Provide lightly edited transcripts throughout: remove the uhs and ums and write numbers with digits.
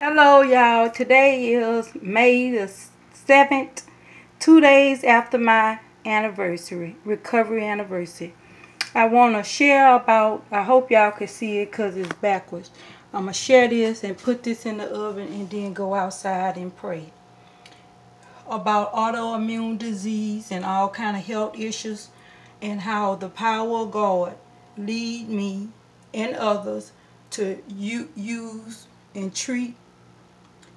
Hello, y'all. Today is May the 7th, 2 days after my anniversary, recovery anniversary. I want to share about, I hope y'all can see it because it's backwards. I'm going to share this and put this in the oven and then go outside and pray. About autoimmune disease and all kind of health issues and how the power of God lead me and others to use and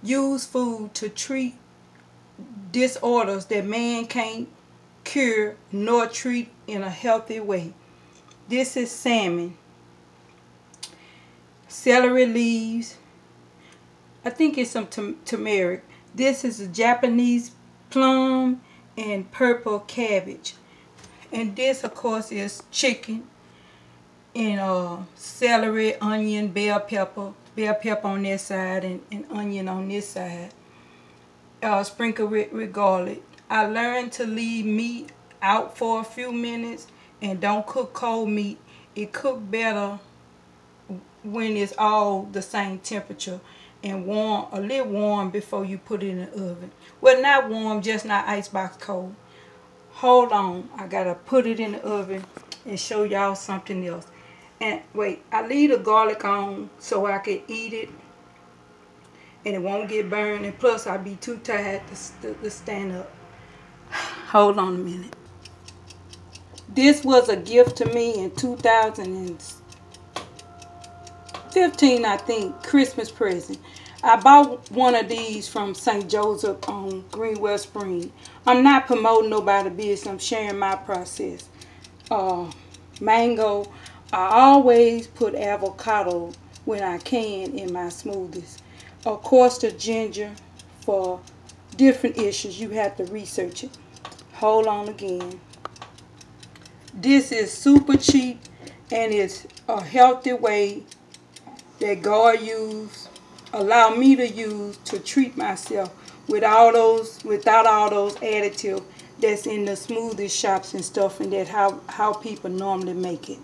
use food to treat disorders that man can't cure nor treat in a healthy way. This is salmon, celery leaves, I think it's some turmeric. This is a Japanese plum and purple cabbage. And this, of course, is chicken and celery, onion, bell pepper on this side and onion on this side. Sprinkled with garlic. I learned to leave meat out for a few minutes and don't cook cold meat. It cooks better when it's all the same temperature and warm, a little warm before you put it in the oven. Well, not warm, just not icebox cold. Hold on, I gotta put it in the oven and show y'all something else. And wait, I leave the garlic on so I can eat it and it won't get burned, and plus I'll be too tired to stand up. Hold on a minute. This was a gift to me in 2015, I think, Christmas present. I bought one of these from St. Joseph on Greenwell Spring. I'm not promoting nobody's business, I'm sharing my process. Mango, I always put avocado when I can in my smoothies. Of course, the ginger for different issues. You have to research it. Hold on again. This is super cheap and it's a healthy way that God allow me to use to treat myself without all those additives that's in the smoothie shops and stuff, and that how people normally make it.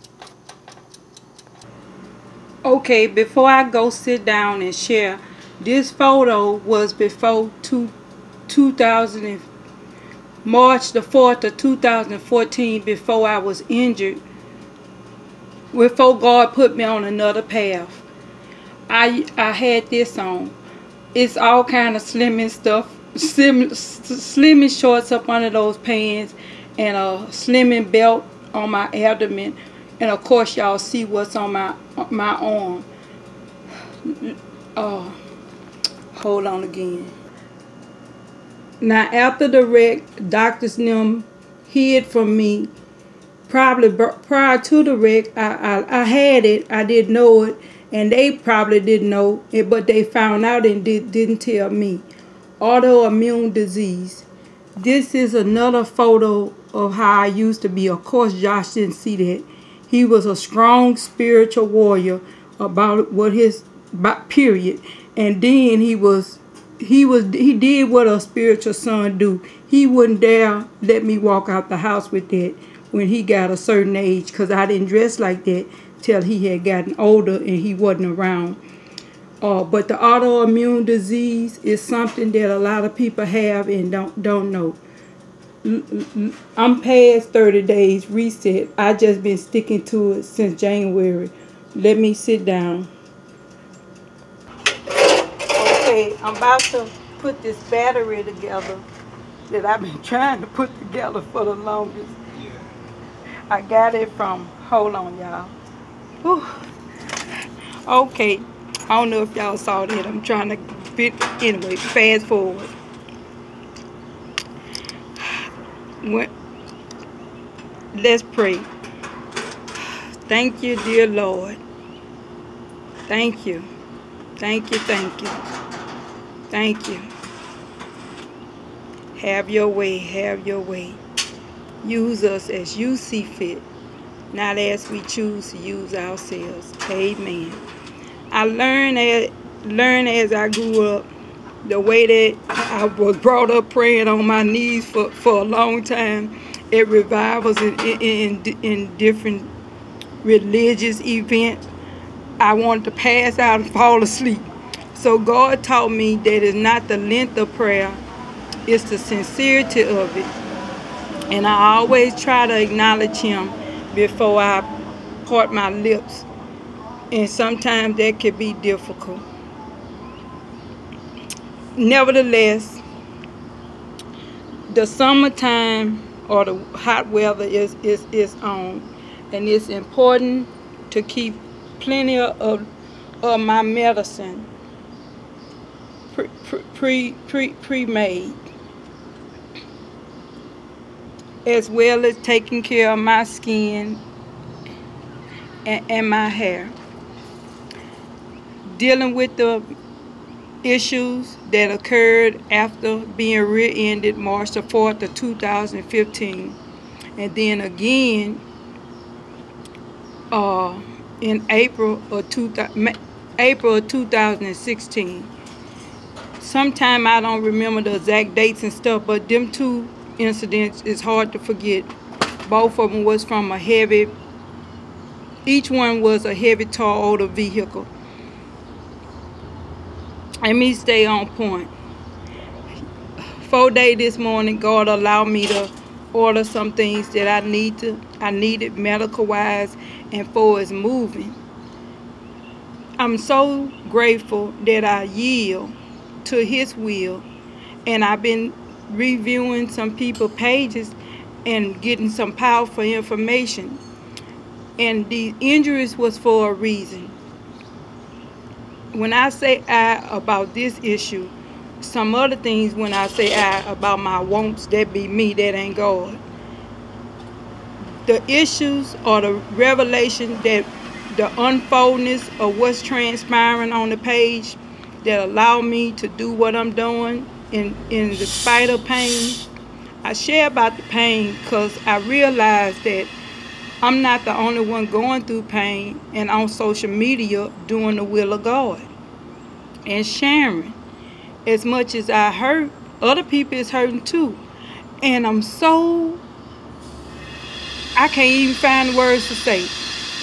Okay, before I go sit down and share, this photo was before March the 4th of 2014, before I was injured, before God put me on another path. I had this on. It's all kind of slimming stuff, slimming shorts up under those pants, and a slimming belt on my abdomen, and of course y'all see what's on my arm. Hold on again. Now after the wreck, doctors hid from me. Probably prior to the wreck, I had it. I didn't know it, and they probably didn't know it, but they found out and didn't tell me. Autoimmune disease. This is another photo of how I used to be. Of course, Josh didn't see that. He was a strong spiritual warrior about period. And then he did what a spiritual son do. He wouldn't dare let me walk out the house with that when he got a certain age, because I didn't dress like that till he had gotten older and he wasn't around. But the autoimmune disease is something that a lot of people have and don't know. I'm past 30 days reset. I just been sticking to it since January. Let me sit down. Okay, I'm about to put this battery together that I've been trying to put together for the longest. I got it from, hold on y'all. Okay, I don't know if y'all saw that. I'm trying to fit, anyway, fast forward. Let's pray. Thank you, dear Lord. Thank you. Thank you, thank you. Thank you. Have your way, have your way. Use us as you see fit, not as we choose to use ourselves. Amen. I learned as I grew up, the way that I was brought up praying on my knees for a long time at revivals in different religious events. I wanted to pass out and fall asleep. So God taught me that it's not the length of prayer, it's the sincerity of it. And I always try to acknowledge him before I part my lips. And sometimes that can be difficult. Nevertheless, the summertime or the hot weather is on. And it's important to keep plenty of my medicine pre-made, as well as taking care of my skin and my hair. Dealing with the issues that occurred after being rear-ended March the 4th of 2015, and then again in April of 2016. Sometime I don't remember the exact dates and stuff, but them two incidents is hard to forget. Both of them was from each one was a heavy Toyota vehicle. Let me stay on point. 4 days this morning, God allowed me to order some things that I needed medical wise and for His moving. I'm so grateful that I yield to His will, and I've been reviewing some people's pages and getting some powerful information. And the injuries was for a reason. When I say I about this issue, some other things when I say I about my wants, that be me, that ain't God. The issues or the revelation, that the unfoldness of what's transpiring on the page that allow me to do what I'm doing in the spite of pain. I share about the pain because I realize that I'm not the only one going through pain and on social media doing the will of God and sharing. As much as I hurt, other people is hurting too. And I can't even find words to say.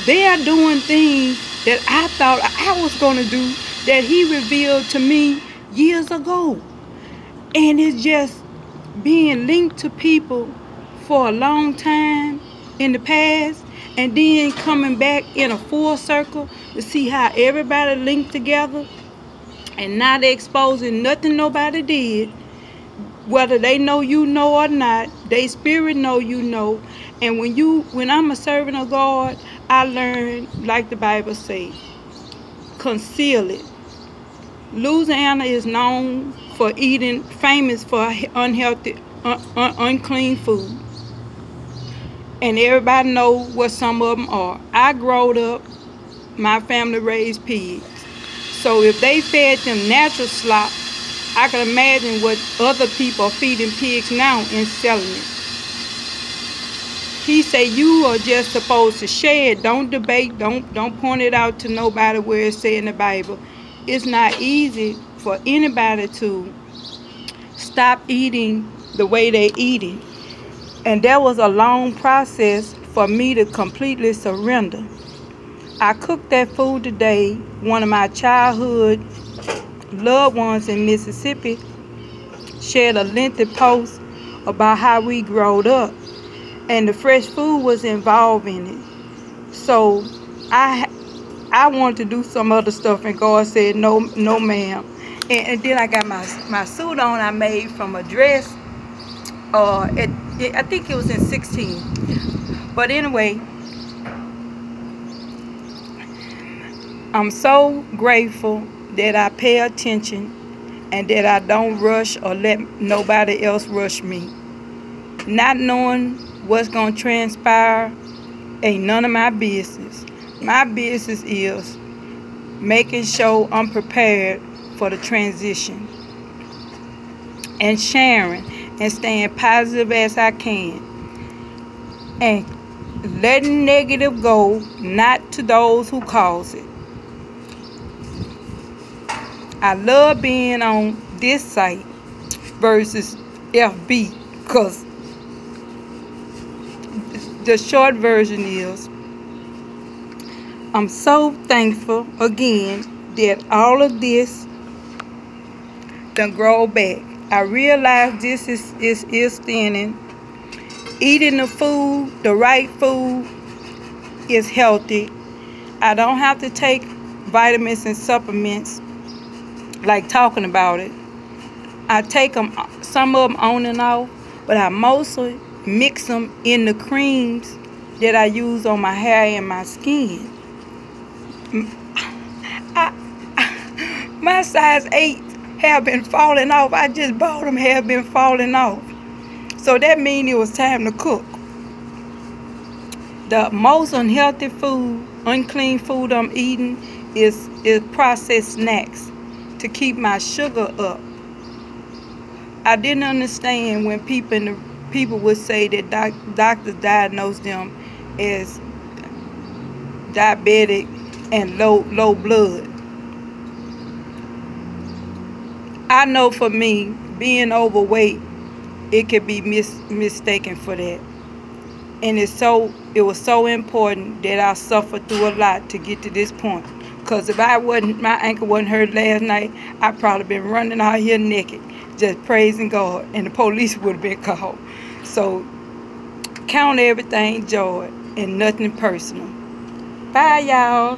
They are doing things that I thought I was going to do that He revealed to me years ago. And it's just being linked to people for a long time in the past, and then coming back in a full circle to see how everybody linked together and not exposing nothing nobody did, whether they know you know or not. They spirit know you know. And when I'm a servant of God, I learn, like the Bible says, conceal it. Louisiana is known for famous for unhealthy, unclean food. And everybody know what some of them are. I growed up, my family raised pigs. So if they fed them natural slop, I can imagine what other people are feeding pigs now and selling it. He said you are just supposed to share it. Don't debate. Don't point it out to nobody where it's said in the Bible. It's not easy for anybody to stop eating the way they eating. And that was a long process for me to completely surrender. I cooked that food today. One of my childhood loved ones in Mississippi shared a lengthy post about how we growed up, and the fresh food was involved in it. So I wanted to do some other stuff, and God said, no ma'am. And then I got my suit on I made from a dress. I think it was in 16. But anyway, I'm so grateful that I pay attention and that I don't rush or let nobody else rush me. Not knowing what's going to transpire ain't none of my business. My business is making sure I'm prepared for the transition and sharing and staying positive as I can and letting negative go, not to those who cause it. I love being on this site versus FB, because the short version is I'm so thankful again that all of this done grow back. I realize this is thinning. Eating the food, the right food, is healthy. I don't have to take vitamins and supplements like talking about it. I take them, some of them on and off, but I mostly mix them in the creams that I use on my hair and my skin. My size 8 have been falling off. I just bought them, have been falling off. So that means it was time to cook. The most unhealthy food, unclean food I'm eating is processed snacks to keep my sugar up. I didn't understand when people would say that doctors diagnose them as diabetic and low blood. I know for me, being overweight, it could be mistaken for that. And it was so important that I suffered through a lot to get to this point. Because if my ankle wasn't hurt last night, I'd probably been running out here naked, just praising God, and the police would have been called. So count everything joy and nothing personal. Bye, y'all.